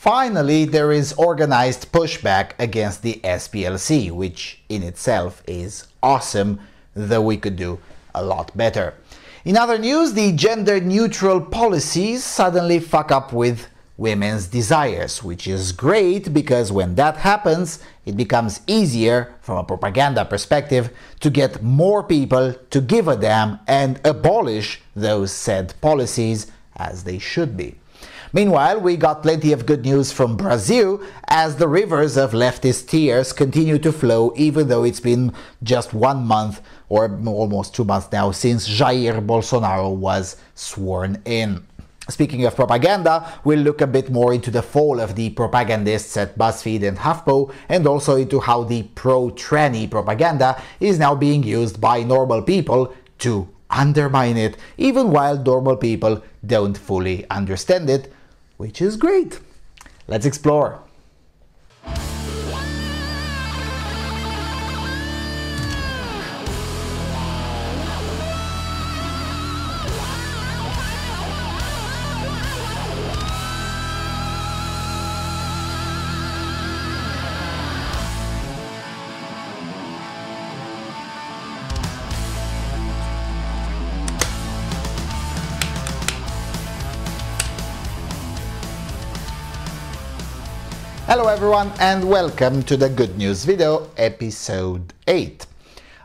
finally there is organized pushback against the SPLC, which in itself is awesome, though we could do a lot better. In other news, the gender-neutral policies suddenly fuck up with women's desires, which is great because when that happens, it becomes easier from a propaganda perspective to get more people to give a damn and abolish those said policies as they should be. Meanwhile, we got plenty of good news from Brazil as the rivers of leftist tears continue to flow, even though it's been just 1 month or almost 2 months now since Jair Bolsonaro was sworn in. Speaking of propaganda, we'll look a bit more into the fall of the propagandists at BuzzFeed and HuffPo, and also into how the pro-tranny propaganda is now being used by normal people to undermine it, even while normal people don't fully understand it, which is great. Let's explore. Hello everyone and welcome to the Good News video, episode 8.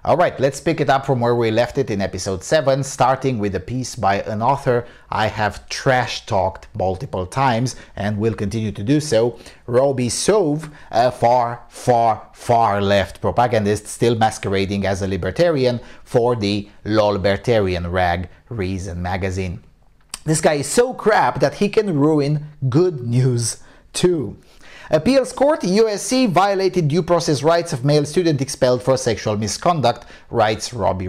Alright, let's pick it up from where we left it in episode 7, starting with a piece by an author I have trash-talked multiple times and will continue to do so, Robbie Sove, a far left propagandist still masquerading as a libertarian for the lolbertarian rag Reason magazine. This guy is so crap that he can ruin good news too. Appeals Court, USC violated due process rights of male student expelled for sexual misconduct, writes Robbie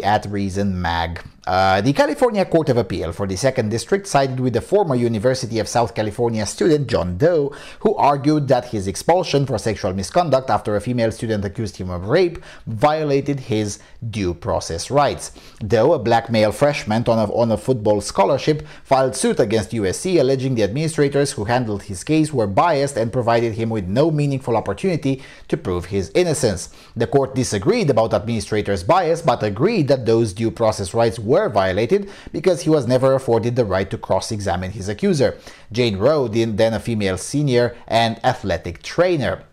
at Reason Mag. The California Court of Appeal for the 2nd District sided with the former University of South California student John Doe, who argued that his expulsion for sexual misconduct after a female student accused him of rape violated his due process rights. Doe, a black male freshman on a football scholarship, filed suit against USC, alleging the administrators who handled his case were biased and provided him with no meaningful opportunity to prove his innocence. The court disagreed about administrators' bias, but agreed that Doe's due process rights were violated because he was never afforded the right to cross-examine his accuser, Jane Rowe, then a female senior and athletic trainer.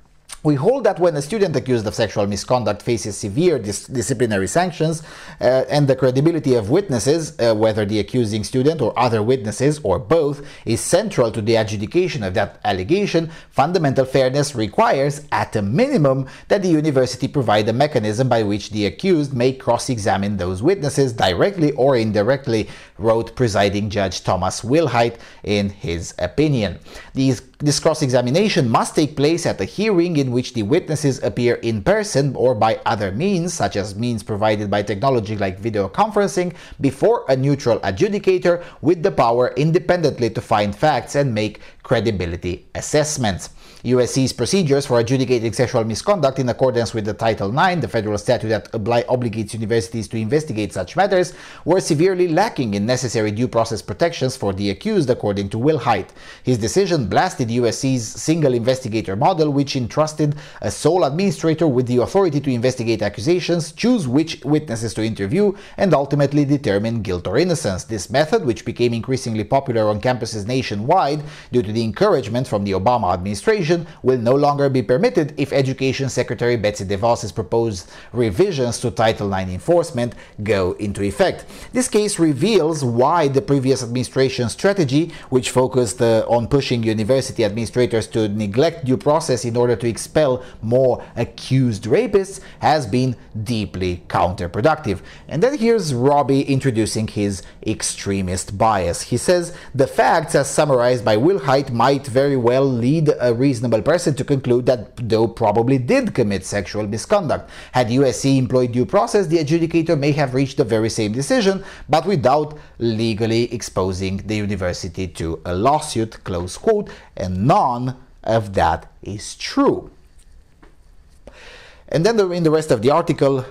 We hold that when a student accused of sexual misconduct faces severe disciplinary sanctions and the credibility of witnesses, whether the accusing student or other witnesses or both, is central to the adjudication of that allegation, fundamental fairness requires, at a minimum, that the university provide a mechanism by which the accused may cross-examine those witnesses directly or indirectly, wrote presiding Judge Thomas Wilhite in his opinion. This cross-examination must take place at a hearing in which the witnesses appear in person or by other means, such as means provided by technology like video conferencing, before a neutral adjudicator with the power independently to find facts and make credibility assessments. USC's procedures for adjudicating sexual misconduct in accordance with the Title IX, the federal statute that obligates universities to investigate such matters, were severely lacking in necessary due process protections for the accused, according to Wilhite. His decision blasted USC's single investigator model, which entrusted a sole administrator with the authority to investigate accusations, choose which witnesses to interview, and ultimately determine guilt or innocence. This method, which became increasingly popular on campuses nationwide due to the encouragement from the Obama administration, will no longer be permitted if Education Secretary Betsy DeVos's proposed revisions to Title IX enforcement go into effect. This case reveals why the previous administration's strategy, which focused on pushing university administrators to neglect due process in order to expel more accused rapists, has been deeply counterproductive. And then here's Robbie introducing his extremist bias. He says, the facts as summarized by Wilhite might very well lead a reasonable person to conclude that Doe probably did commit sexual misconduct. Had USC employed due process, the adjudicator may have reached the very same decision, but without legally exposing the university to a lawsuit, close quote, and none of that is true. And then in the rest of the article,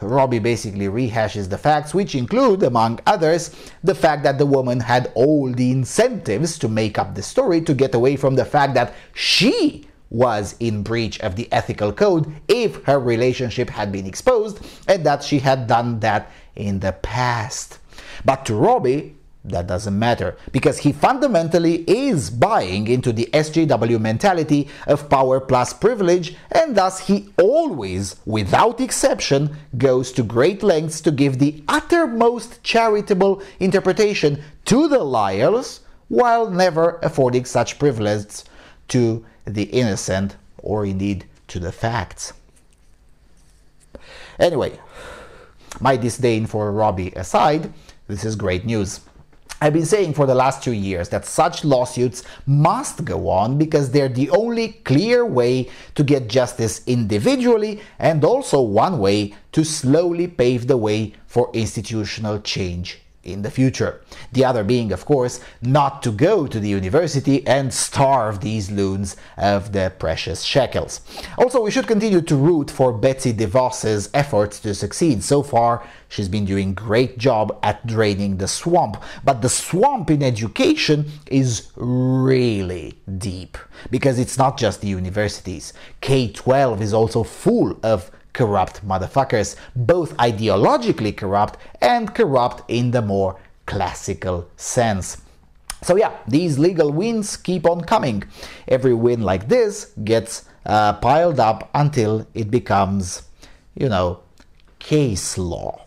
Robbie basically rehashes the facts, which include, among others, the fact that the woman had all the incentives to make up the story to get away from the fact that she was in breach of the ethical code if her relationship had been exposed, and that she had done that in the past. But to Robbie, that doesn't matter, because he fundamentally is buying into the SJW mentality of power plus privilege, and thus he always, without exception, goes to great lengths to give the uttermost charitable interpretation to the liars, while never affording such privilege to the innocent, or indeed to the facts. Anyway, my disdain for Robbie aside, this is great news. I've been saying for the last 2 years that such lawsuits must go on because they're the only clear way to get justice individually, and also one way to slowly pave the way for institutional change in the future. The other being, of course, not to go to the university and starve these loons of the precious shekels. Also, we should continue to root for Betsy DeVos's efforts to succeed. So far, she's been doing a great job at draining the swamp. But the swamp in education is really deep, because it's not just the universities. K-12 is also full of corrupt motherfuckers, both ideologically corrupt and corrupt in the more classical sense. So yeah, these legal wins keep on coming. Every win like this gets piled up until it becomes, case law.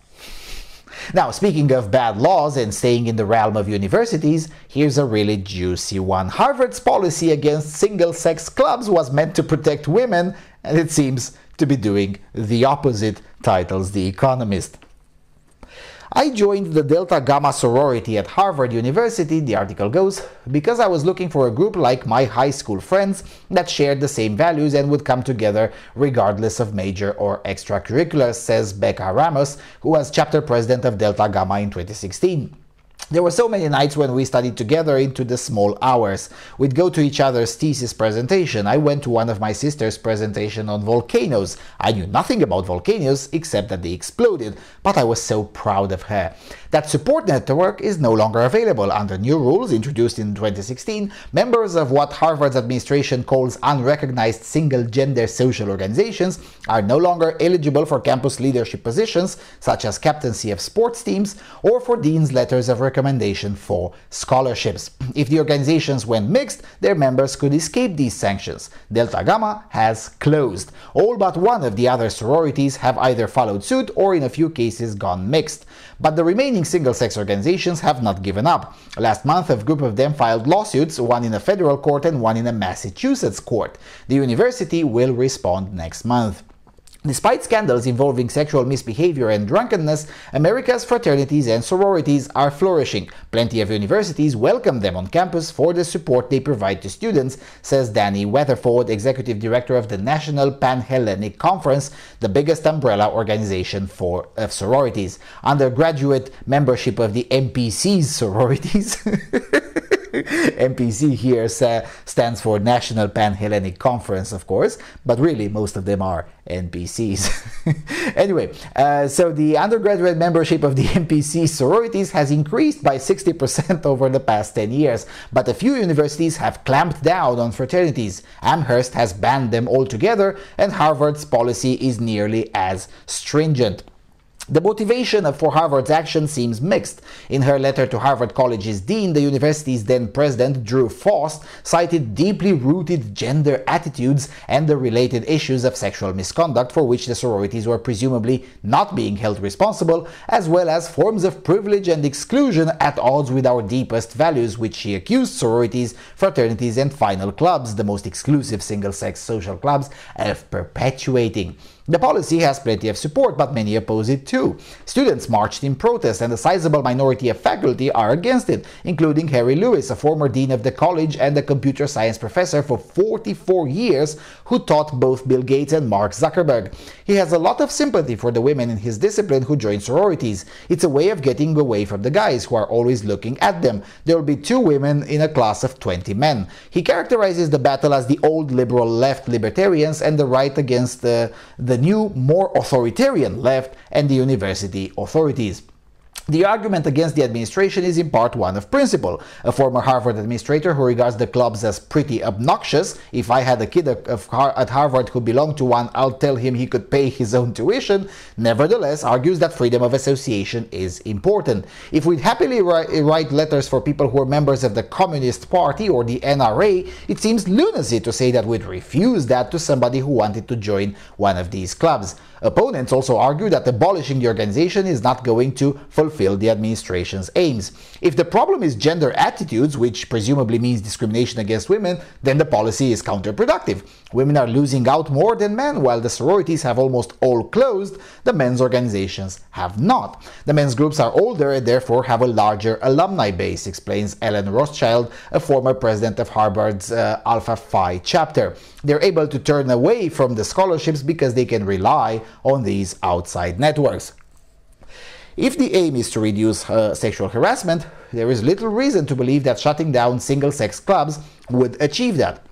Now, speaking of bad laws and staying in the realm of universities, here's a really juicy one. Harvard's policy against single-sex clubs was meant to protect women, and it seems to be doing the opposite, titles The Economist. I joined the Delta Gamma sorority at Harvard University, the article goes, because I was looking for a group like my high school friends that shared the same values and would come together regardless of major or extracurriculars, says Becca Ramos, who was chapter president of Delta Gamma in 2016. There were so many nights when we studied together into the small hours. We'd go to each other's thesis presentation. I went to one of my sister's presentation on volcanoes. I knew nothing about volcanoes except that they exploded, but I was so proud of her. That support network is no longer available. Under new rules introduced in 2016, members of what Harvard's administration calls unrecognized single-gender social organizations are no longer eligible for campus leadership positions, such as captaincy of sports teams, or for dean's letters of recommendation for scholarships. If the organizations went mixed, their members could escape these sanctions. Delta Gamma has closed. All but one of the other sororities have either followed suit or in a few cases gone mixed. But the remaining single-sex organizations have not given up. Last month, a group of them filed lawsuits, one in a federal court and one in a Massachusetts court. The university will respond next month. Despite scandals involving sexual misbehavior and drunkenness, America's fraternities and sororities are flourishing. Plenty of universities welcome them on campus for the support they provide to students, says Danny Weatherford, executive director of the National Pan-Hellenic Conference, the biggest umbrella organization of sororities. Undergraduate membership of the MPC's sororities MPC here stands for National Pan-Hellenic Conference, of course, but really most of them are NPCs. Anyway, so the undergraduate membership of the MPC sororities has increased by 60% over the past 10 years, but a few universities have clamped down on fraternities. Amherst has banned them altogether, and Harvard's policy is nearly as stringent. The motivation for Harvard's action seems mixed. In her letter to Harvard College's dean, the university's then president, Drew Faust, cited deeply rooted gender attitudes and the related issues of sexual misconduct for which the sororities were presumably not being held responsible, as well as forms of privilege and exclusion at odds with our deepest values, which she accused sororities, fraternities, and final clubs, the most exclusive single-sex social clubs, of perpetuating. The policy has plenty of support, but many oppose it too. Students marched in protest, and a sizable minority of faculty are against it, including Harry Lewis, a former dean of the college and a computer science professor for 44 years who taught both Bill Gates and Mark Zuckerberg. He has a lot of sympathy for the women in his discipline who join sororities. It's a way of getting away from the guys who are always looking at them. There will be 2 women in a class of 20 men. He characterizes the battle as the old liberal left libertarians and the right against the new, more authoritarian left and the university authorities. The argument against the administration is in part one of principle. A former Harvard administrator who regards the clubs as pretty obnoxious, if I had a kid at Harvard who belonged to one, I'll tell him he could pay his own tuition, nevertheless argues that freedom of association is important. If we'd happily write letters for people who are members of the Communist Party or the NRA, it seems lunacy to say that we'd refuse that to somebody who wanted to join one of these clubs. Opponents also argue that abolishing the organization is not going to fulfill the administration's aims. If the problem is gender attitudes, which presumably means discrimination against women, then the policy is counterproductive. Women are losing out more than men, while the sororities have almost all closed, the men's organizations have not. The men's groups are older and therefore have a larger alumni base, explains Ellen Rothschild, a former president of Harvard's Alpha Phi chapter. They're able to turn away from the scholarships because they can rely on these outside networks. If the aim is to reduce sexual harassment, there is little reason to believe that shutting down single-sex clubs would achieve that.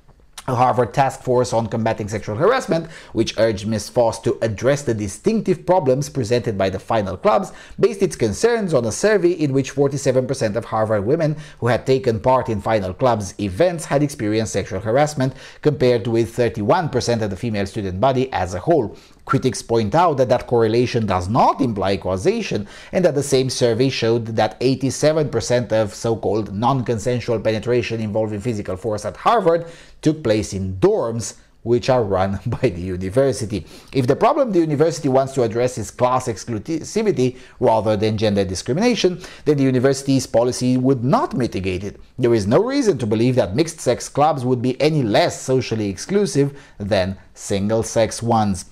A Harvard task force on combating sexual harassment, which urged Ms. Foss to address the distinctive problems presented by the final clubs, based its concerns on a survey in which 47% of Harvard women who had taken part in final clubs events had experienced sexual harassment, compared with 31% of the female student body as a whole. Critics point out that that correlation does not imply causation, and that the same survey showed that 87% of so-called non-consensual penetration involving physical force at Harvard took place in dorms, which are run by the university. If the problem the university wants to address is class exclusivity rather than gender discrimination, then the university's policy would not mitigate it. There is no reason to believe that mixed-sex clubs would be any less socially exclusive than single-sex ones.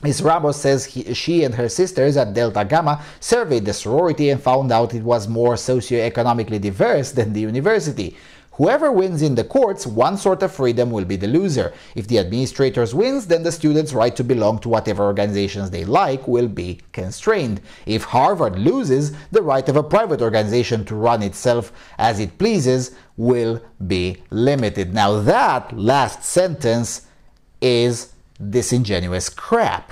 Ms. Ramos says she and her sisters at Delta Gamma surveyed the sorority and found out it was more socioeconomically diverse than the university. Whoever wins in the courts, one sort of freedom will be the loser. If the administrators wins, then the students' right to belong to whatever organizations they like will be constrained. If Harvard loses, the right of a private organization to run itself as it pleases will be limited. Now that last sentence is disingenuous crap.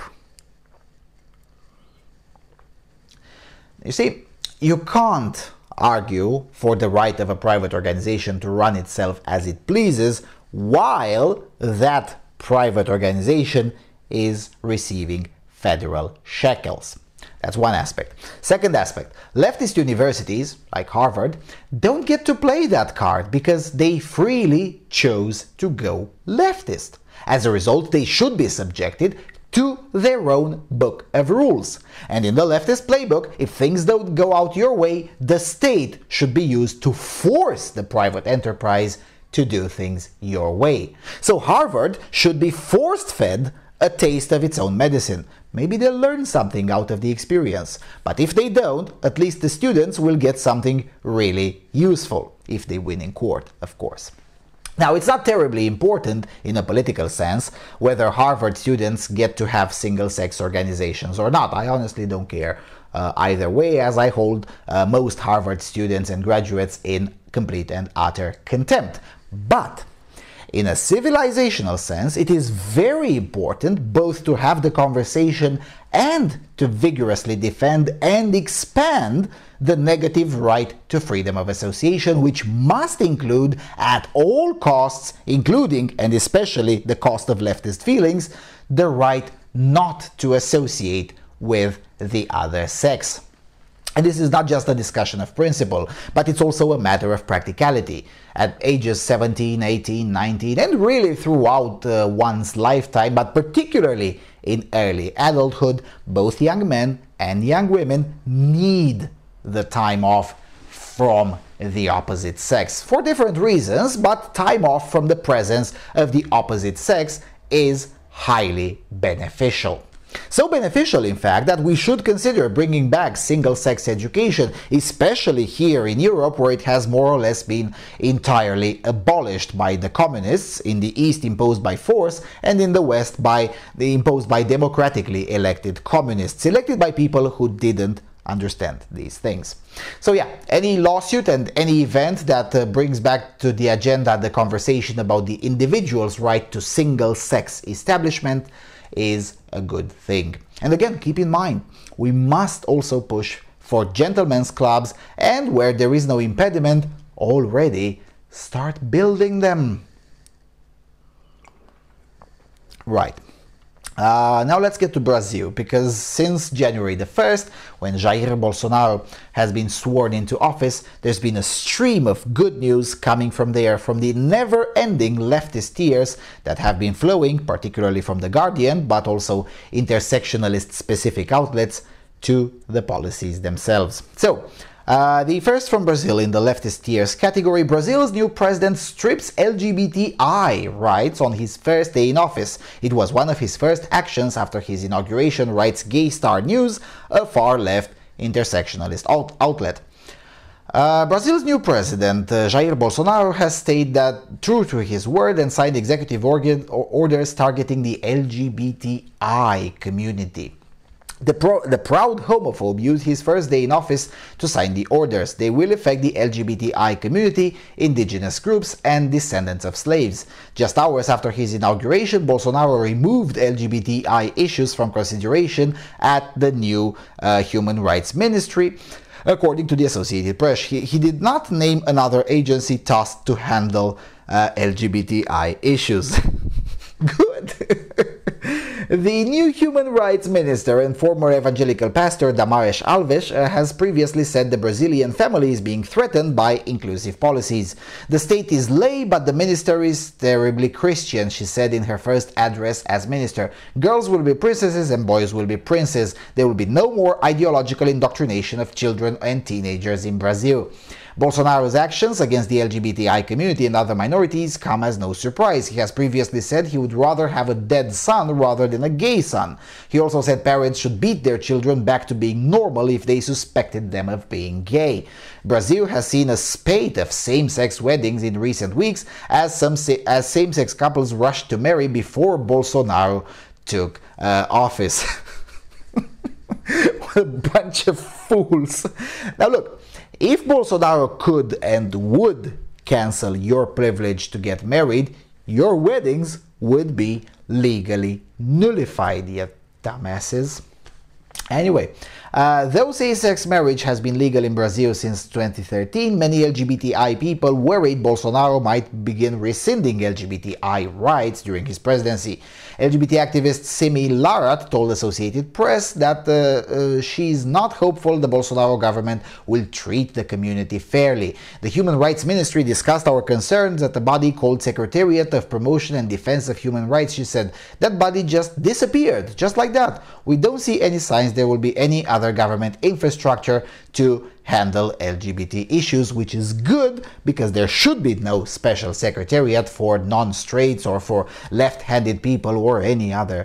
You see, you can't argue for the right of a private organization to run itself as it pleases while that private organization is receiving federal shekels. That's one aspect. Second aspect, leftist universities, like Harvard, don't get to play that card because they freely chose to go leftist. As a result, they should be subjected to their own book of rules. And in the leftist playbook, if things don't go out your way, the state should be used to force the private enterprise to do things your way. So Harvard should be force-fed a taste of its own medicine. Maybe they'll learn something out of the experience. But if they don't, at least the students will get something really useful, if they win in court, of course. Now, it's not terribly important, in a political sense, whether Harvard students get to have single-sex organizations or not. I honestly don't care either way, as I hold most Harvard students and graduates in complete and utter contempt. But in a civilizational sense, it is very important both to have the conversation and to vigorously defend and expand the negative right to freedom of association, which must include at all costs, including and especially the cost of leftist feelings, the right not to associate with the other sex. And this is not just a discussion of principle, but it's also a matter of practicality. At ages 17, 18, 19, and really throughout one's lifetime, but particularly in early adulthood, both young men and young women need the time off from the opposite sex for different reasons, but time off from the presence of the opposite sex is highly beneficial. So beneficial, in fact, that we should consider bringing back single-sex education, especially here in Europe, where it has more or less been entirely abolished by the communists, in the East imposed by force, and in the West imposed by democratically elected communists, elected by people who didn't understand these things. So yeah, any lawsuit and any event that brings back to the agenda the conversation about the individual's right to single-sex establishment is a good thing. And again, keep in mind, we must also push for gentlemen's clubs, and where there is no impediment, already start building them. Right. Now let's get to Brazil, because since January the 1st, when Jair Bolsonaro has been sworn into office, there's been a stream of good news coming from there, from the never-ending leftist tears that have been flowing, particularly from The Guardian, but also intersectionalist-specific outlets, to the policies themselves. So, the first from Brazil in the leftist tears category: Brazil's new president strips LGBTI rights on his first day in office. It was one of his first actions after his inauguration, writes Gay Star News, a far-left intersectionalist outlet. Brazil's new president, Jair Bolsonaro, has stayed that true to his word and signed executive orders targeting the LGBTI community. The proud homophobe used his first day in office to sign the orders. They will affect the LGBTI community, indigenous groups, and descendants of slaves. Just hours after his inauguration, Bolsonaro removed LGBTI issues from consideration at the new Human Rights Ministry. According to the Associated Press, he did not name another agency tasked to handle LGBTI issues. Good. The new Human Rights Minister and former evangelical pastor Damares Alves has previously said the Brazilian family is being threatened by inclusive policies. The state is lay, but the minister is terribly Christian, she said in her first address as minister. Girls will be princesses and boys will be princes. There will be no more ideological indoctrination of children and teenagers in Brazil. Bolsonaro's actions against the LGBTI community and other minorities come as no surprise. He has previously said he would rather have a dead son rather than a gay son. He also said parents should beat their children back to being normal if they suspected them of being gay. Brazil has seen a spate of same-sex weddings in recent weeks as same-sex couples rushed to marry before Bolsonaro took office. What a bunch of fools. Now look, if Bolsonaro could and would cancel your privilege to get married, your weddings would be legally nullified, you dumbasses. Anyway, though same-sex marriage has been legal in Brazil since 2013, many LGBTI people worried Bolsonaro might begin rescinding LGBTI rights during his presidency. LGBT activist Simi Larat told Associated Press that she is not hopeful the Bolsonaro government will treat the community fairly. The Human Rights Ministry discussed our concerns at a body called Secretariat of Promotion and Defense of Human Rights, she said. That body just disappeared, just like that. We don't see any signs there will be any other government infrastructure to handle LGBT issues, which is good because there should be no special secretariat for non-straights or for left-handed people or any other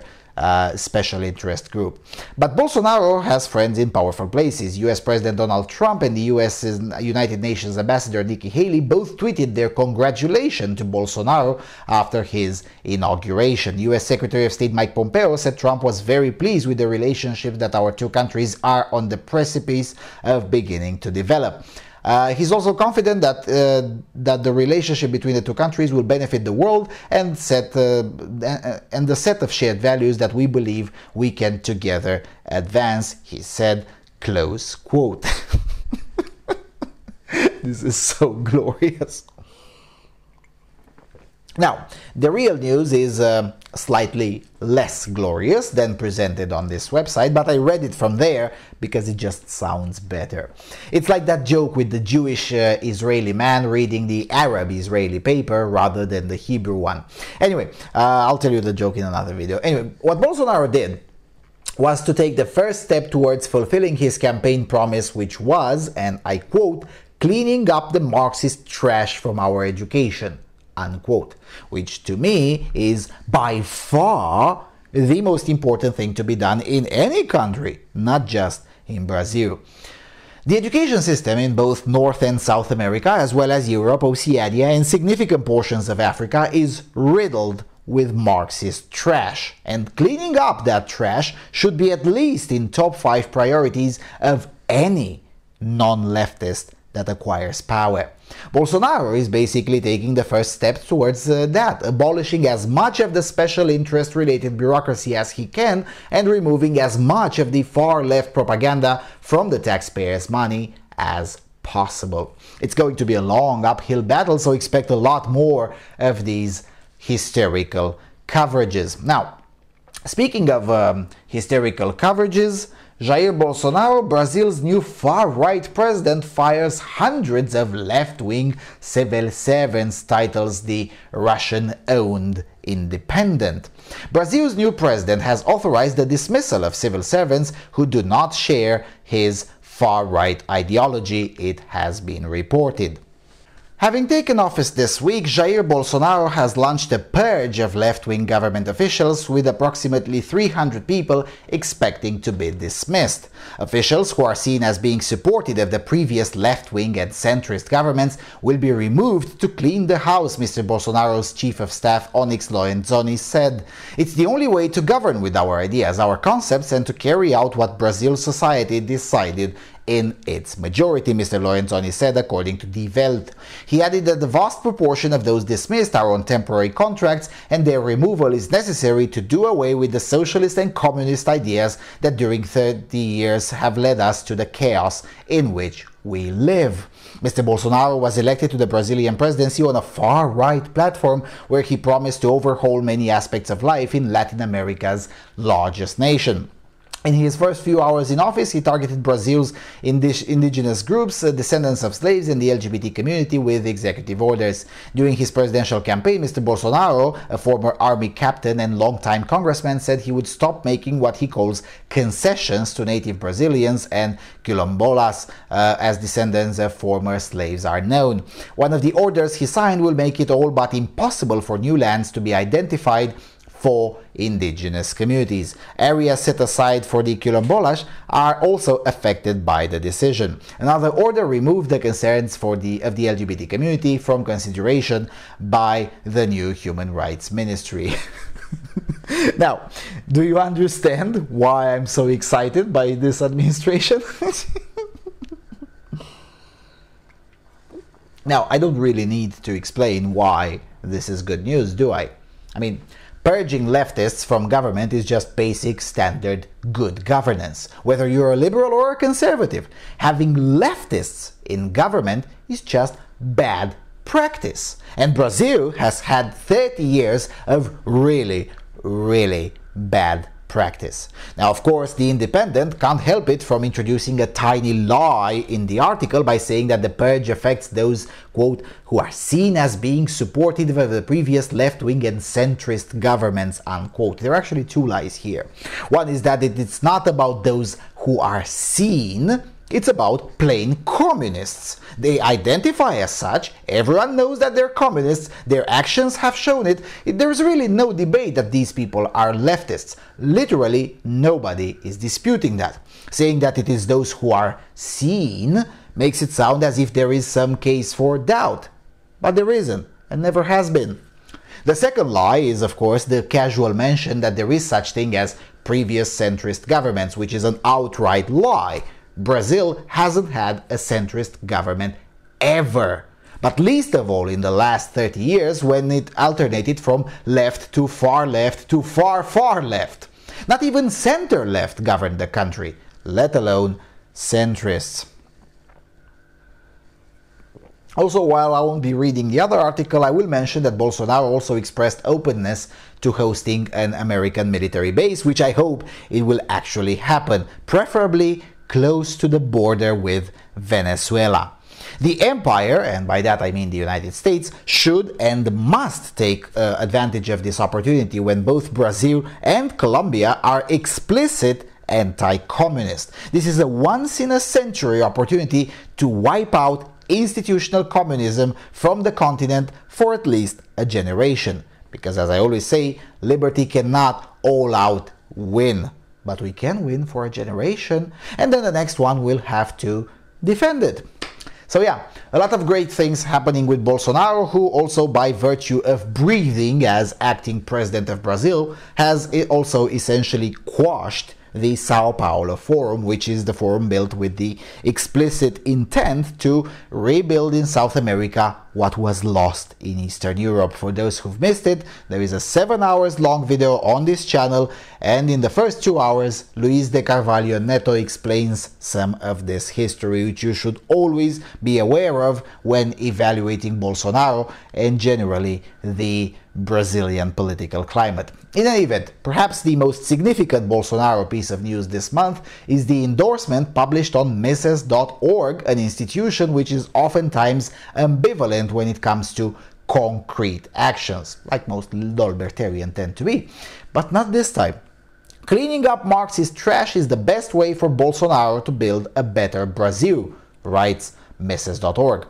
special interest group. But Bolsonaro has friends in powerful places. US President Donald Trump and the US's United Nations Ambassador Nikki Haley both tweeted their congratulations to Bolsonaro after his inauguration. US Secretary of State Mike Pompeo said Trump was very pleased with the relationship that our two countries are on the precipice of beginning to develop. He's also confident that the relationship between the two countries will benefit the world and the set of shared values that we believe we can together advance, he said, close quote. This is so glorious. Now, the real news is slightly less glorious than presented on this website, but I read it from there because it just sounds better. It's like that joke with the Jewish Israeli man reading the Arab Israeli paper rather than the Hebrew one. Anyway, I'll tell you the joke in another video. Anyway, what Bolsonaro did was to take the first step towards fulfilling his campaign promise, which was, and I quote, cleaning up the Marxist trash from our education, unquote, which to me is by far the most important thing to be done in any country, not just in Brazil. The education system in both North and South America, as well as Europe, Oceania, and significant portions of Africa, is riddled with Marxist trash, and cleaning up that trash should be at least in top 5 priorities of any non-leftist that acquires power. Bolsonaro is basically taking the first step towards that, abolishing as much of the special interest related bureaucracy as he can and removing as much of the far left propaganda from the taxpayers' money as possible. It's going to be a long uphill battle, so expect a lot more of these hysterical coverages. Now, speaking of hysterical coverages, Jair Bolsonaro, Brazil's new far-right president, fires hundreds of left-wing civil servants, titles the Russian-owned Independent. Brazil's new president has authorized the dismissal of civil servants who do not share his far-right ideology, it has been reported. Having taken office this week, Jair Bolsonaro has launched a purge of left-wing government officials, with approximately 300 people expecting to be dismissed. Officials who are seen as being supportive of the previous left-wing and centrist governments will be removed to clean the house, Mr. Bolsonaro's chief of staff Onyx Lorenzoni said. It's the only way to govern with our ideas, our concepts, and to carry out what Brazil's society decided in its majority, Mr. Lorenzoni said, according to Die Welt. He added that the vast proportion of those dismissed are on temporary contracts, and their removal is necessary to do away with the socialist and communist ideas that during 30 years have led us to the chaos in which we live. Mr. Bolsonaro was elected to the Brazilian presidency on a far-right platform where he promised to overhaul many aspects of life in Latin America's largest nation. In his first few hours in office, he targeted Brazil's indigenous groups, descendants of slaves, and the LGBT community with executive orders. During his presidential campaign, Mr. Bolsonaro, a former army captain and longtime congressman, said he would stop making what he calls concessions to native Brazilians and quilombolas, as descendants of former slaves are known. One of the orders he signed will make it all but impossible for new lands to be identified for indigenous communities. Areas set aside for the quilombolas are also affected by the decision. Another order removed the concerns of the LGBT community from consideration by the new Human Rights Ministry. Now, do you understand why I'm so excited by this administration? Now, I don't really need to explain why this is good news, do I? I mean, purging leftists from government is just basic, standard, good governance. Whether you're a liberal or a conservative, having leftists in government is just bad practice. And Brazil has had 30 years of really, really bad practice. Now, of course, the Independent can't help it from introducing a tiny lie in the article by saying that the purge affects those, quote, who are seen as being supportive of the previous left-wing and centrist governments, unquote. There are actually two lies here. One is that it's not about those who are seen, it's about plain communists. They identify as such, everyone knows that they're communists, their actions have shown it. There's really no debate that these people are leftists. Literally nobody is disputing that. Saying that it is those who are seen makes it sound as if there is some case for doubt. But there isn't, and never has been. The second lie is, of course, the casual mention that there is such thing as previous centrist governments, which is an outright lie. Brazil hasn't had a centrist government ever, but least of all in the last 30 years when it alternated from left to far far left. Not even center left governed the country, let alone centrists. Also, while I won't be reading the other article, I will mention that Bolsonaro also expressed openness to hosting an American military base, which I hope it will actually happen, preferably close to the border with Venezuela. The empire, and by that I mean the United States, should and must take advantage of this opportunity when both Brazil and Colombia are explicit anti-communist. This is a once-in-a-century opportunity to wipe out institutional communism from the continent for at least a generation. Because as I always say, liberty cannot all out win. But we can win for a generation, and then the next one will have to defend it. So yeah, a lot of great things happening with Bolsonaro, who also by virtue of breathing as acting president of Brazil, has also essentially quashed the Sao Paulo Forum, which is the forum built with the explicit intent to rebuild in South America what was lost in Eastern Europe. For those who've missed it, there is a 7 hours long video on this channel, and in the first 2 hours, Luis de Carvalho Neto explains some of this history, which you should always be aware of when evaluating Bolsonaro and generally the Brazilian political climate. In any event, perhaps the most significant Bolsonaro piece of news this month is the endorsement published on Mises.org, an institution which is oftentimes ambivalent when it comes to concrete actions, like most libertarians tend to be. But not this time. Cleaning up Marxist trash is the best way for Bolsonaro to build a better Brazil, writes Mises.org.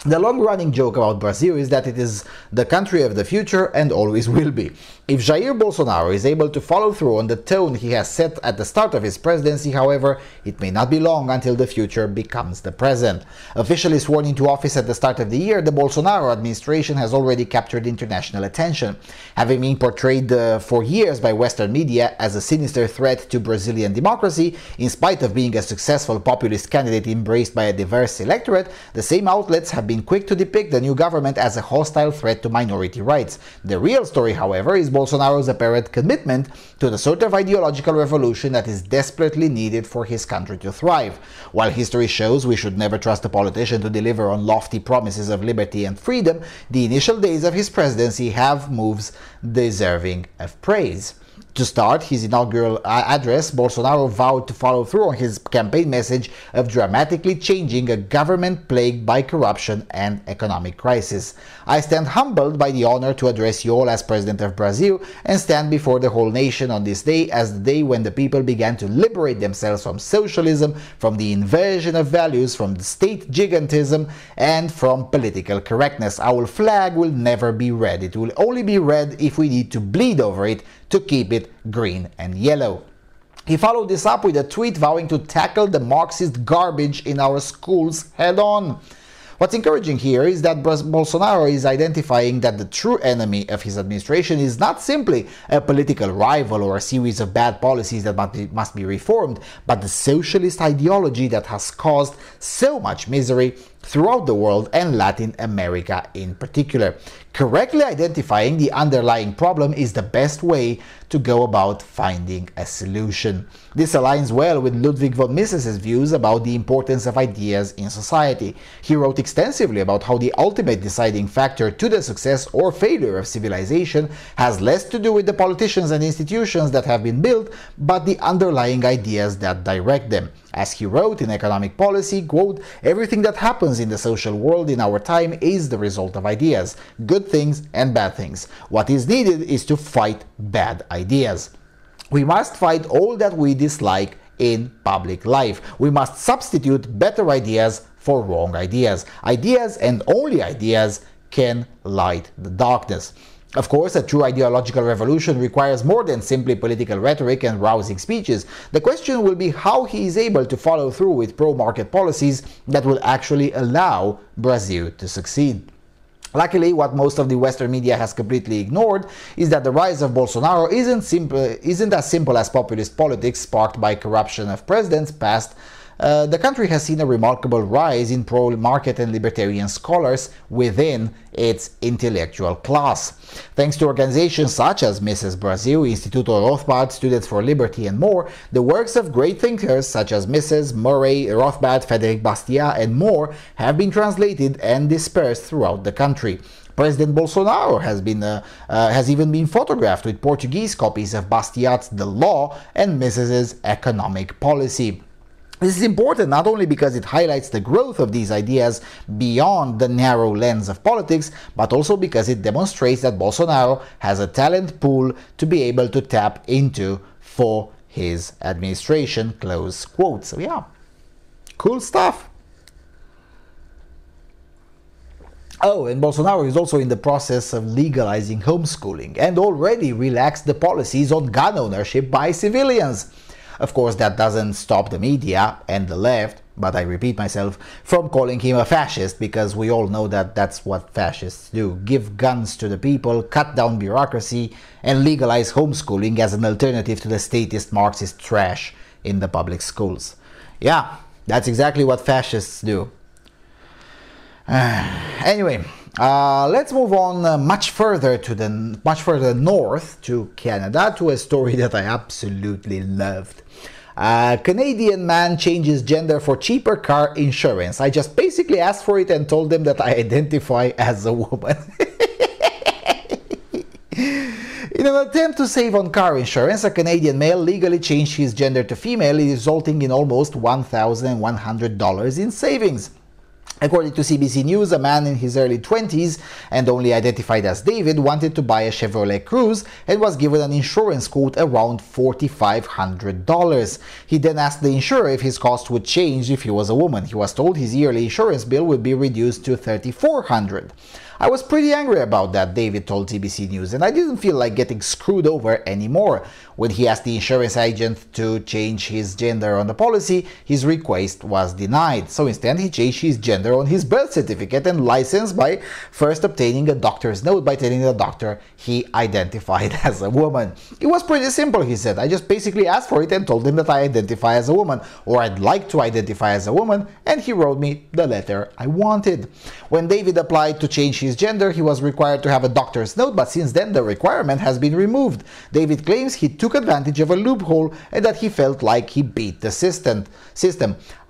The long-running joke about Brazil is that it is the country of the future and always will be. If Jair Bolsonaro is able to follow through on the tone he has set at the start of his presidency, however, it may not be long until the future becomes the present. Officially sworn into office at the start of the year, the Bolsonaro administration has already captured international attention. Having been portrayed for years by Western media as a sinister threat to Brazilian democracy, in spite of being a successful populist candidate embraced by a diverse electorate, the same outlets have been quick to depict the new government as a hostile threat to minority rights. The real story, however, is Bolsonaro's apparent commitment to the sort of ideological revolution that is desperately needed for his country to thrive. While history shows we should never trust a politician to deliver on lofty promises of liberty and freedom, the initial days of his presidency have moves deserving of praise. To start his inaugural address, Bolsonaro vowed to follow through on his campaign message of dramatically changing a government plagued by corruption and economic crisis. I stand humbled by the honor to address you all as President of Brazil and stand before the whole nation on this day as the day when the people began to liberate themselves from socialism, from the inversion of values, from the state gigantism, and from political correctness. Our flag will never be red. It will only be red if we need to bleed over it to keep it green and yellow. He followed this up with a tweet vowing to tackle the Marxist garbage in our schools head on. What's encouraging here is that Bolsonaro is identifying that the true enemy of his administration is not simply a political rival or a series of bad policies that must be reformed, but the socialist ideology that has caused so much misery throughout the world and Latin America in particular. Correctly identifying the underlying problem is the best way to go about finding a solution. This aligns well with Ludwig von Mises's views about the importance of ideas in society. He wrote extensively about how the ultimate deciding factor to the success or failure of civilization has less to do with the politicians and institutions that have been built, but the underlying ideas that direct them. As he wrote in Economic Policy, quote, "Everything that happens in the social world in our time is the result of ideas, good things and bad things. What is needed is to fight bad ideas. We must fight all that we dislike in public life. We must substitute better ideas for wrong ideas. Ideas and only ideas can light the darkness." Of course, a true ideological revolution requires more than simply political rhetoric and rousing speeches. The question will be how he is able to follow through with pro-market policies that will actually allow Brazil to succeed. Luckily, what most of the Western media has completely ignored is that the rise of Bolsonaro isn't as simple as populist politics sparked by corruption of presidents past. The country has seen a remarkable rise in pro-market and libertarian scholars within its intellectual class. Thanks to organizations such as Mises Brazil, Instituto Rothbard, Students for Liberty, and more, the works of great thinkers such as Mises, Murray, Rothbard, Frederic Bastiat, and more have been translated and dispersed throughout the country. President Bolsonaro has even been photographed with Portuguese copies of Bastiat's The Law and Mises's Economic Policy. This is important not only because it highlights the growth of these ideas beyond the narrow lens of politics, but also because it demonstrates that Bolsonaro has a talent pool to be able to tap into for his administration, close quote. So yeah, cool stuff. Oh, and Bolsonaro is also in the process of legalizing homeschooling and already relaxed the policies on gun ownership by civilians. Of course, that doesn't stop the media and the left, but I repeat myself, from calling him a fascist, because we all know that that's what fascists do. Give guns to the people, cut down bureaucracy, and legalize homeschooling as an alternative to the statist Marxist trash in the public schools. Yeah, that's exactly what fascists do. Anyway, let's move on much further north to Canada, to a story that I absolutely loved. A Canadian man changes gender for cheaper car insurance. I just basically asked for it and told them that I identify as a woman. In an attempt to save on car insurance, a Canadian male legally changed his gender to female, resulting in almost $1,100 in savings. According to CBC News, a man in his early 20s and only identified as David wanted to buy a Chevrolet Cruze and was given an insurance quote around $4,500. He then asked the insurer if his cost would change if he was a woman. He was told his yearly insurance bill would be reduced to $3,400. I was pretty angry about that, David told CBC News, and I didn't feel like getting screwed over anymore. When he asked the insurance agent to change his gender on the policy, his request was denied. So instead, he changed his gender on his birth certificate and license by first obtaining a doctor's note by telling the doctor he identified as a woman. It was pretty simple, he said. I just basically asked for it and told him that I identify as a woman, or I'd like to identify as a woman, and he wrote me the letter I wanted. When David applied to change his gender, he was required to have a doctor's note, but since then the requirement has been removed. David claims he took advantage of a loophole and that he felt like he beat the system.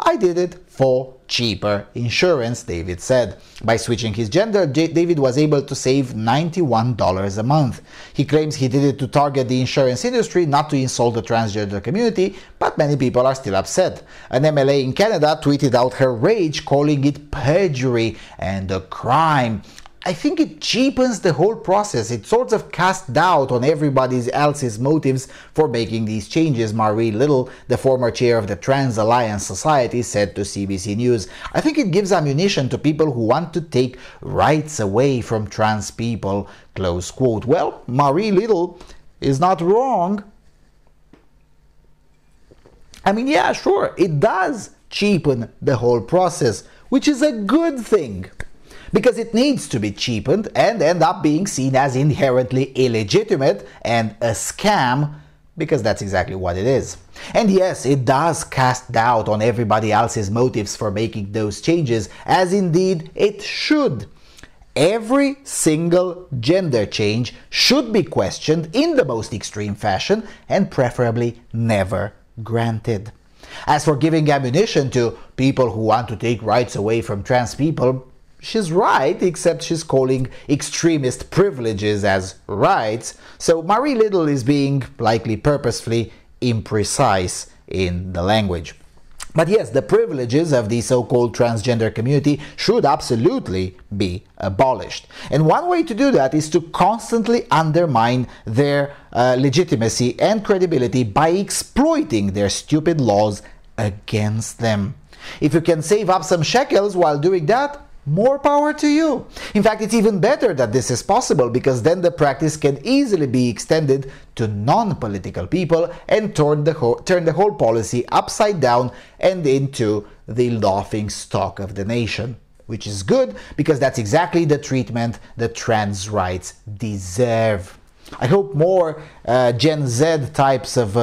I did it for cheaper insurance, David said. By switching his gender, David was able to save $91 a month. He claims he did it to target the insurance industry, not to insult the transgender community, but many people are still upset. An MLA in Canada tweeted out her rage, calling it perjury and a crime. I think it cheapens the whole process. It sort of casts doubt on everybody else's motives for making these changes, Marie Little, the former chair of the Trans Alliance Society, said to CBC News. I think it gives ammunition to people who want to take rights away from trans people, close quote. Well, Marie Little is not wrong. I mean, yeah, sure, it does cheapen the whole process, which is a good thing, because it needs to be cheapened and end up being seen as inherently illegitimate and a scam, because that's exactly what it is. And yes, it does cast doubt on everybody else's motives for making those changes, as indeed it should. Every single gender change should be questioned in the most extreme fashion and preferably never granted. As for giving ammunition to people who want to take rights away from trans people, she's right, except she's calling extremist privileges as rights, so Marie Little is being likely purposefully imprecise in the language. But yes, the privileges of the so-called transgender community should absolutely be abolished. And one way to do that is to constantly undermine their legitimacy and credibility by exploiting their stupid laws against them. If you can save up some shekels while doing that, more power to you. In fact, it's even better that this is possible, because then the practice can easily be extended to non-political people and turn the whole policy upside down and into the laughing stock of the nation. Which is good, because that's exactly the treatment that trans rights deserve. I hope more Gen Z type of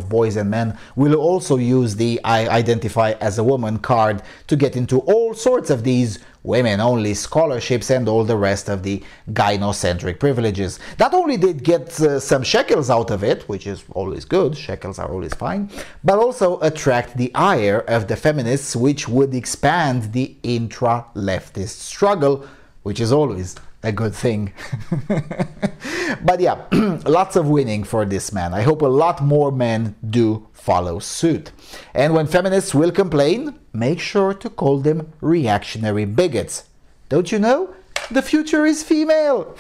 boys and men will also use the I identify as a woman card to get into all sorts of these women-only scholarships and all the rest of the gynocentric privileges. Not only did get some shekels out of it, which is always good, shekels are always fine, but also attract the ire of the feminists, which would expand the intra-leftist struggle, which is always a good thing. But yeah, lots of winning for this man. I hope a lot more men do follow suit. And when feminists will complain, make sure to call them reactionary bigots. Don't you know? The future is female.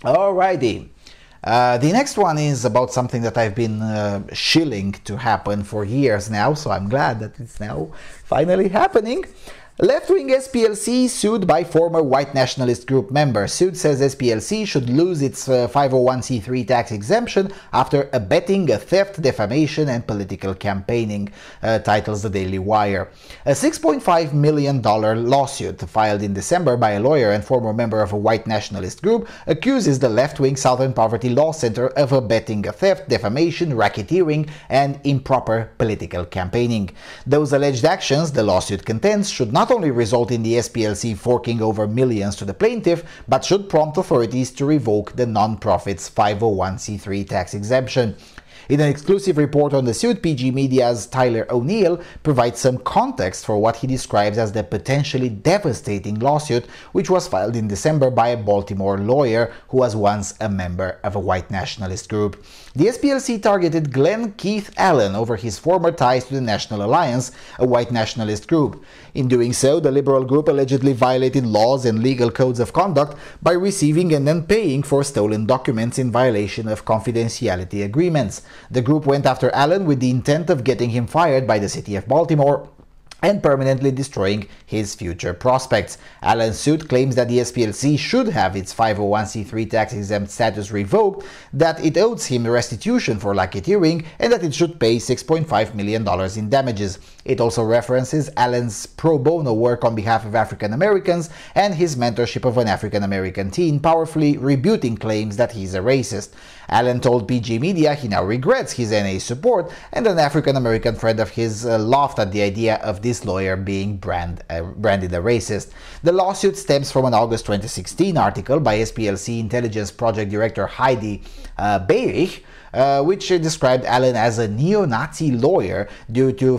Alrighty. The next one is about something that I've been shilling to happen for years now, so I'm glad that it's now Finally happening. Left-wing SPLC sued by former white nationalist group member. Suit says SPLC should lose its 501c3 tax exemption after abetting a theft, defamation and political campaigning, titles the Daily Wire. A $6.5 million lawsuit filed in December by a lawyer and former member of a white nationalist group accuses the left-wing Southern Poverty Law Center of abetting a theft, defamation, racketeering and improper political campaigning. Those alleged actions, the lawsuit contends, should not only result in the SPLC forking over millions to the plaintiff, but should prompt authorities to revoke the non-profit's 501c3 tax exemption. In an exclusive report on the suit, PG Media's Tyler O'Neill provides some context for what he describes as the potentially devastating lawsuit, which was filed in December by a Baltimore lawyer who was once a member of a white nationalist group. The SPLC targeted Glenn Keith Allen over his former ties to the National Alliance, a white nationalist group. In doing so, the liberal group allegedly violated laws and legal codes of conduct by receiving and then paying for stolen documents in violation of confidentiality agreements. The group went after Allen with the intent of getting him fired by the city of Baltimore and permanently destroying his future prospects. Allen's suit claims that the SPLC should have its 501c3 tax-exempt status revoked, that it owes him restitution for racketeering, and that it should pay $6.5 million in damages. It also references Allen's pro bono work on behalf of African Americans and his mentorship of an African American teen, powerfully rebuting claims that he's a racist. Allen told PG Media he now regrets his NA support, and an African American friend of his laughed at the idea of this lawyer being branded a racist. The lawsuit stems from an August 2016 article by SPLC Intelligence Project Director Heidi Beirich, which described Allen as a neo-Nazi lawyer due to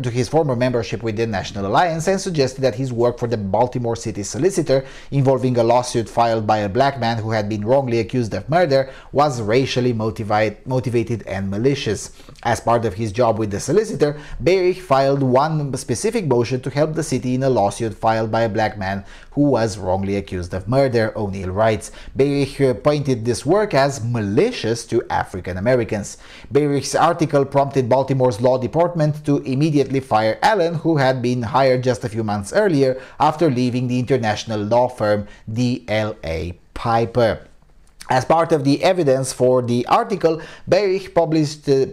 his former membership with the National Alliance, and suggested that his work for the Baltimore City Solicitor, involving a lawsuit filed by a black man who had been wrongly accused of murder, was racially motivated and malicious. As part of his job with the solicitor, Beirich filed one specific motion to help the city in a lawsuit filed by a black man who was wrongly accused of murder, O'Neill writes. Beirich pointed this work as malicious to African Americans. Beirich's article prompted Baltimore's law department to immediately fire Allen, who had been hired just a few months earlier after leaving the international law firm DLA Piper. As part of the evidence for the article, Beirich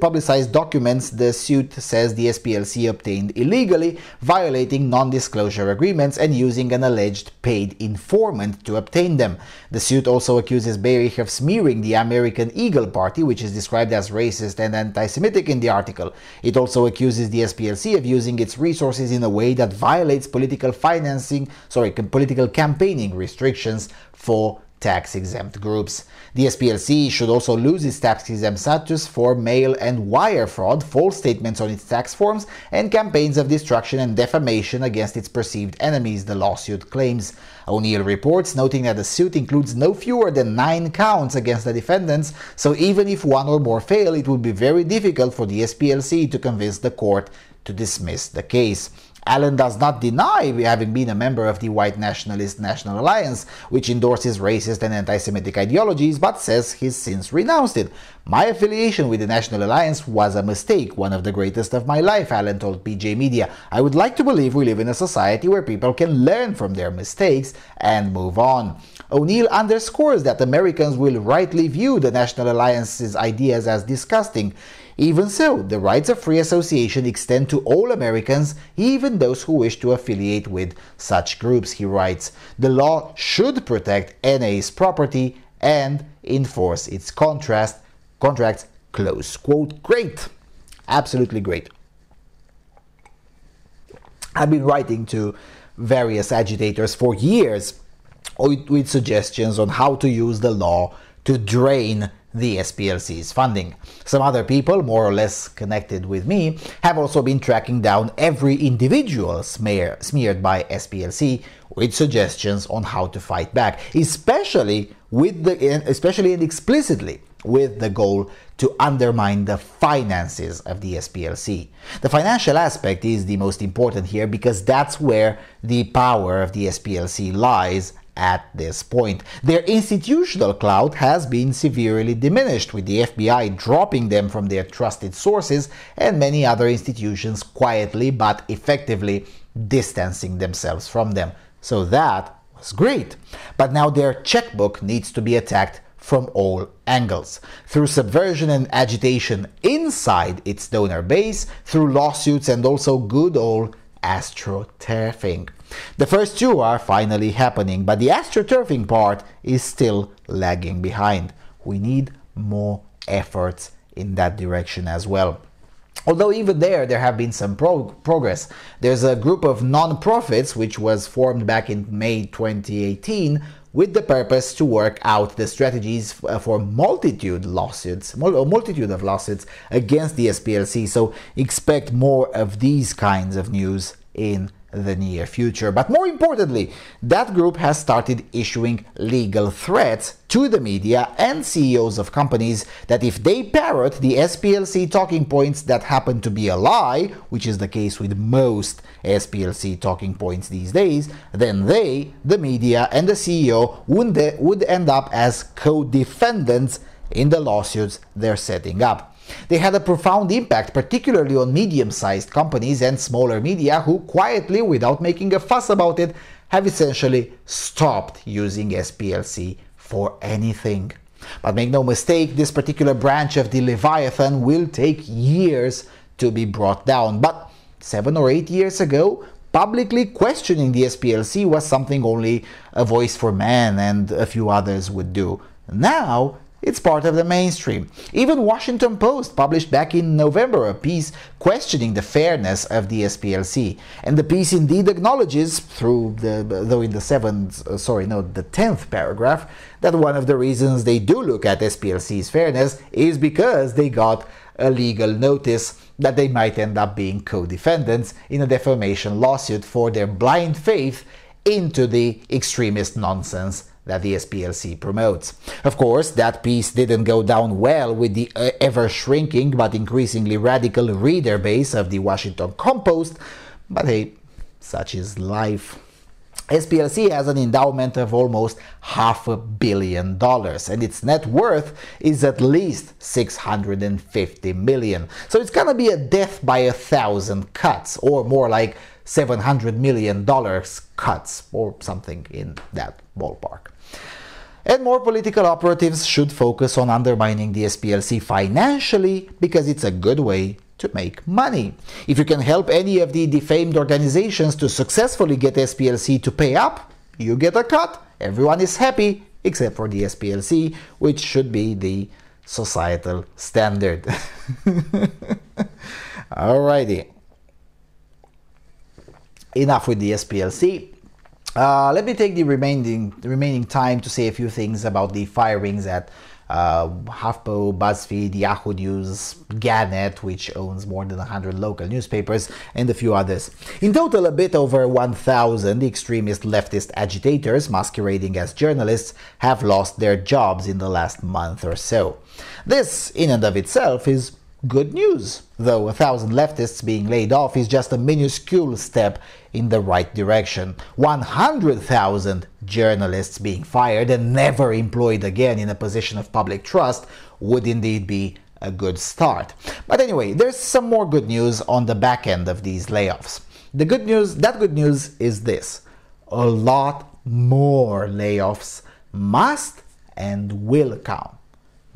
publicized documents the suit says the SPLC obtained illegally, violating non-disclosure agreements and using an alleged paid informant to obtain them. The suit also accuses Beirich of smearing the American Eagle Party, which is described as racist and anti-Semitic in the article. It also accuses the SPLC of using its resources in a way that violates political campaigning restrictions for tax-exempt groups. The SPLC should also lose its tax-exempt status for mail and wire fraud, false statements on its tax forms, and campaigns of destruction and defamation against its perceived enemies, the lawsuit claims. O'Neill reports, noting that the suit includes no fewer than 9 counts against the defendants, so even if one or more fail, it would be very difficult for the SPLC to convince the court to dismiss the case. Allen does not deny having been a member of the white nationalist National Alliance, which endorses racist and anti-Semitic ideologies, but says he's since renounced it. "My affiliation with the National Alliance was a mistake, one of the greatest of my life," Allen told PJ Media. "I would like to believe we live in a society where people can learn from their mistakes and move on." O'Neill underscores that Americans will rightly view the National Alliance's ideas as disgusting. Even so, the rights of free association extend to all Americans, even those who wish to affiliate with such groups, he writes. The law should protect NA's property and enforce its contracts, close quote. Great. Absolutely great. I've been writing to various agitators for years with suggestions on how to use the law to drain the SPLC's funding. Some other people, more or less connected with me, have also been tracking down every individual smeared by SPLC with suggestions on how to fight back, especially and explicitly with the goal to undermine the finances of the SPLC. The financial aspect is the most important here because that's where the power of the SPLC lies at this point. Their institutional clout has been severely diminished, with the FBI dropping them from their trusted sources and many other institutions quietly but effectively distancing themselves from them. So that was great. But now their checkbook needs to be attacked from all angles, through subversion and agitation inside its donor base, through lawsuits, and also good old astroturfing. The first two are finally happening, but the astroturfing part is still lagging behind. We need more efforts in that direction as well. Although even there have been some progress. There's a group of non-profits which was formed back in May 2018 with the purpose to work out the strategies for multitude of lawsuits against the SPLC. So expect more of these kinds of news in the near future. But more importantly, that group has started issuing legal threats to the media and CEOs of companies that if they parrot the SPLC talking points that happen to be a lie, which is the case with most SPLC talking points these days, then they, the media and the CEO, would end up as co-defendants in the lawsuits they're setting up. They had a profound impact, particularly on medium-sized companies and smaller media who quietly, without making a fuss about it, have essentially stopped using SPLC for anything. But make no mistake, this particular branch of the Leviathan will take years to be brought down. But 7 or 8 years ago, publicly questioning the SPLC was something only a Voice for Man and a few others would do. Now, it's part of the mainstream. Even Washington Post published back in November a piece questioning the fairness of the SPLC. And the piece indeed acknowledges, though in the 10th paragraph, that one of the reasons they do look at SPLC's fairness is because they got a legal notice that they might end up being co-defendants in a defamation lawsuit for their blind faith into the extremist nonsense that the SPLC promotes. Of course, that piece didn't go down well with the ever-shrinking but increasingly radical reader base of the Washington Compost, but hey, such is life. SPLC has an endowment of almost $500 million, and its net worth is at least $650 million. So it's gonna be a death by 1,000 cuts, or more like $700 million cuts, or something in that ballpark. And more political operatives should focus on undermining the SPLC financially because it's a good way to make money. If you can help any of the defamed organizations to successfully get SPLC to pay up, you get a cut. Everyone is happy except for the SPLC, which should be the societal standard. Alrighty. Enough with the SPLC. Let me take the remaining time to say a few things about the firings at HuffPo, BuzzFeed, Yahoo News, Gannett, which owns more than 100 local newspapers, and a few others. In total, a bit over 1,000 extremist leftist agitators masquerading as journalists have lost their jobs in the last month or so. This, in and of itself, is good news, though 1,000 leftists being laid off is just a minuscule step in the right direction. 100,000 journalists being fired and never employed again in a position of public trust would indeed be a good start. But anyway, there's some more good news on the back end of these layoffs. That good news is this: a lot more layoffs must and will come.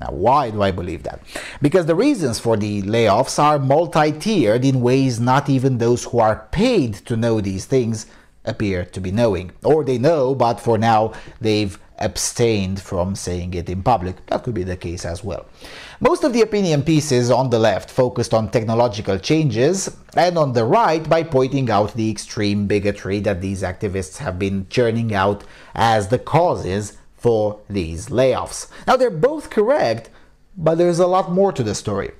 Now, why do I believe that? Because the reasons for the layoffs are multi-tiered in ways not even those who are paid to know these things appear to be knowing. Or they know, but for now they've abstained from saying it in public. That could be the case as well. Most of the opinion pieces on the left focused on technological changes, and on the right by pointing out the extreme bigotry that these activists have been churning out as the causes for these layoffs. Now, they're both correct, but there's a lot more to the story.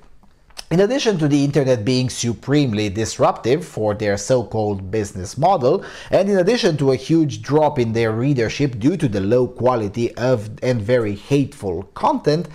In addition to the internet being supremely disruptive for their so-called business model, and in addition to a huge drop in their readership due to the low quality of and very hateful content,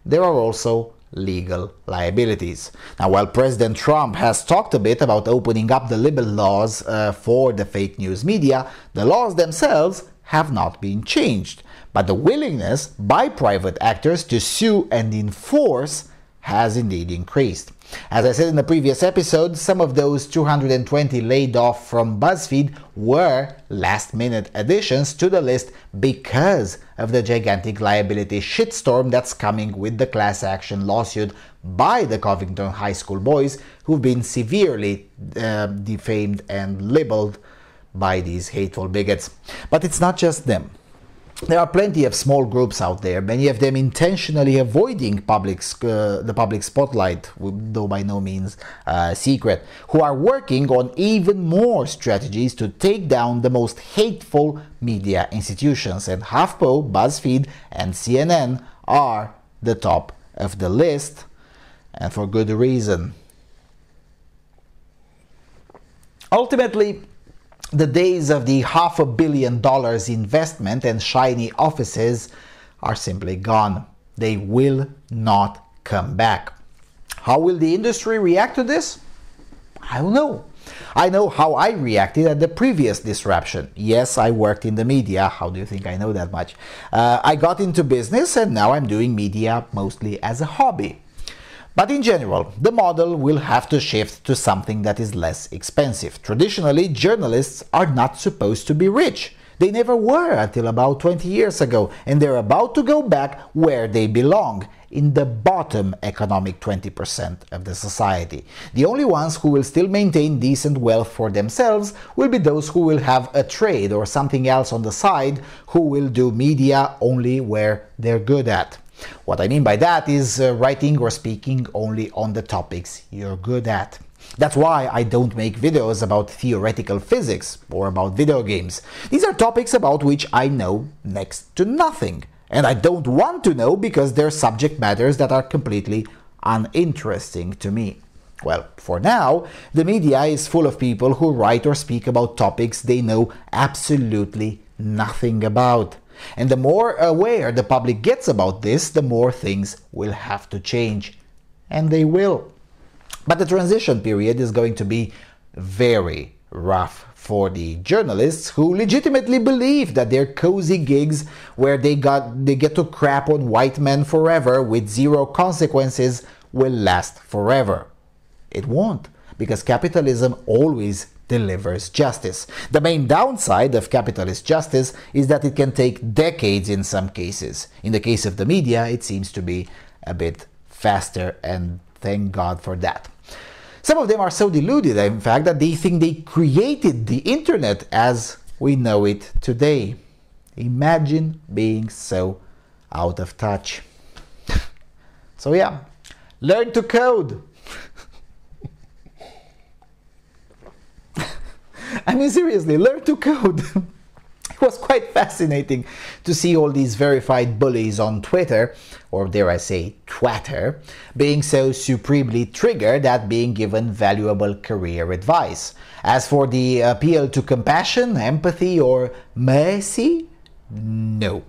there are also legal liabilities. Now, while President Trump has talked a bit about opening up the libel laws for the fake news media, the laws themselves have not been changed, but the willingness by private actors to sue and enforce has indeed increased. As I said in the previous episode, some of those 220 laid off from BuzzFeed were last-minute additions to the list because of the gigantic liability shitstorm that's coming with the class action lawsuit by the Covington High School boys who've been severely defamed and labeled by these hateful bigots. But it's not just them. There are plenty of small groups out there, many of them intentionally avoiding the public spotlight, though by no means secret, who are working on even more strategies to take down the most hateful media institutions. And HuffPo, BuzzFeed, and CNN are the top of the list, and for good reason. Ultimately, the days of the $500 million investment and shiny offices are simply gone. They will not come back. How will the industry react to this? I don't know. I know how I reacted at the previous disruption. Yes, I worked in the media. How do you think I know that much? I got into business and now I'm doing media mostly as a hobby. But in general, the model will have to shift to something that is less expensive. Traditionally, journalists are not supposed to be rich. They never were until about 20 years ago, and they're about to go back where they belong, in the bottom economic 20% of the society. The only ones who will still maintain decent wealth for themselves will be those who will have a trade or something else on the side, who will do media only where they're good at. What I mean by that is writing or speaking only on the topics you're good at. That's why I don't make videos about theoretical physics or about video games. These are topics about which I know next to nothing. And I don't want to know because they're subject matters that are completely uninteresting to me. Well, for now, the media is full of people who write or speak about topics they know absolutely nothing about. And the more aware the public gets about this, the more things will have to change. And they will. But the transition period is going to be very rough for the journalists who legitimately believe that their cozy gigs where they get to crap on white men forever with zero consequences will last forever. It won't, because capitalism always delivers justice. The main downside of capitalist justice is that it can take decades in some cases. In the case of the media, it seems to be a bit faster, and thank God for that. Some of them are so deluded, in fact, that they think they created the internet as we know it today. Imagine being so out of touch. So yeah, learn to code. I mean, seriously, learn to code. It was quite fascinating to see all these verified bullies on Twitter, or dare I say, Twatter, being so supremely triggered at being given valuable career advice. As for the appeal to compassion, empathy, or mercy, no.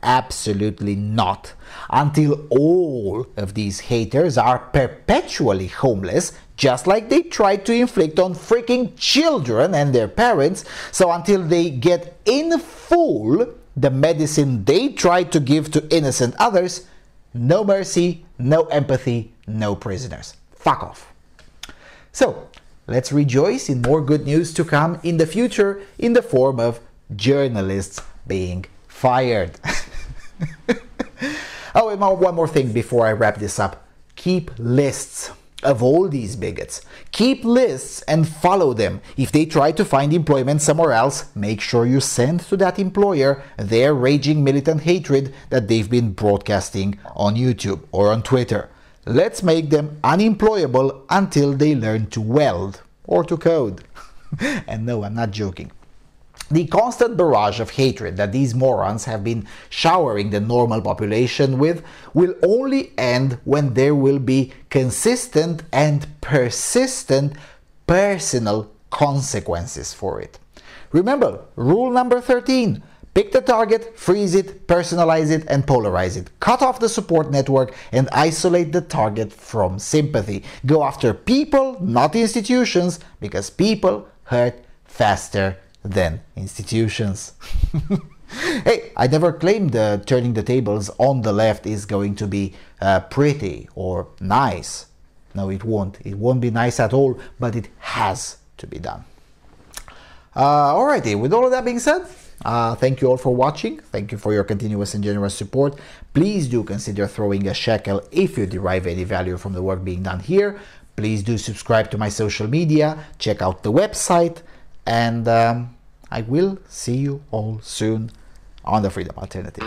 Absolutely not. Until all of these haters are perpetually homeless, just like they tried to inflict on freaking children and their parents, so until they get in full the medicine they tried to give to innocent others, no mercy, no empathy, no prisoners. Fuck off. So, let's rejoice in more good news to come in the future in the form of journalists being fired. Oh, and one more thing before I wrap this up. Keep lists of all these bigots. Keep lists and follow them. If they try to find employment somewhere else, make sure you send to that employer their raging militant hatred that they've been broadcasting on YouTube or on Twitter. Let's make them unemployable until they learn to weld or to code. And no, I'm not joking. The constant barrage of hatred that these morons have been showering the normal population with will only end when there will be consistent and persistent personal consequences for it. Remember, rule number 13. Pick the target, freeze it, personalize it, and polarize it. Cut off the support network and isolate the target from sympathy. Go after people, not institutions, because people hurt faster than institutions. Hey, I never claimed turning the tables on the left is going to be pretty or nice. No, it won't. It won't be nice at all, but it has to be done. Alrighty, with all of that being said, thank you all for watching. Thank you for your continuous and generous support. Please do consider throwing a shekel if you derive any value from the work being done here. Please do subscribe to my social media, check out the website, and I will see you all soon on the Freedom Alternative.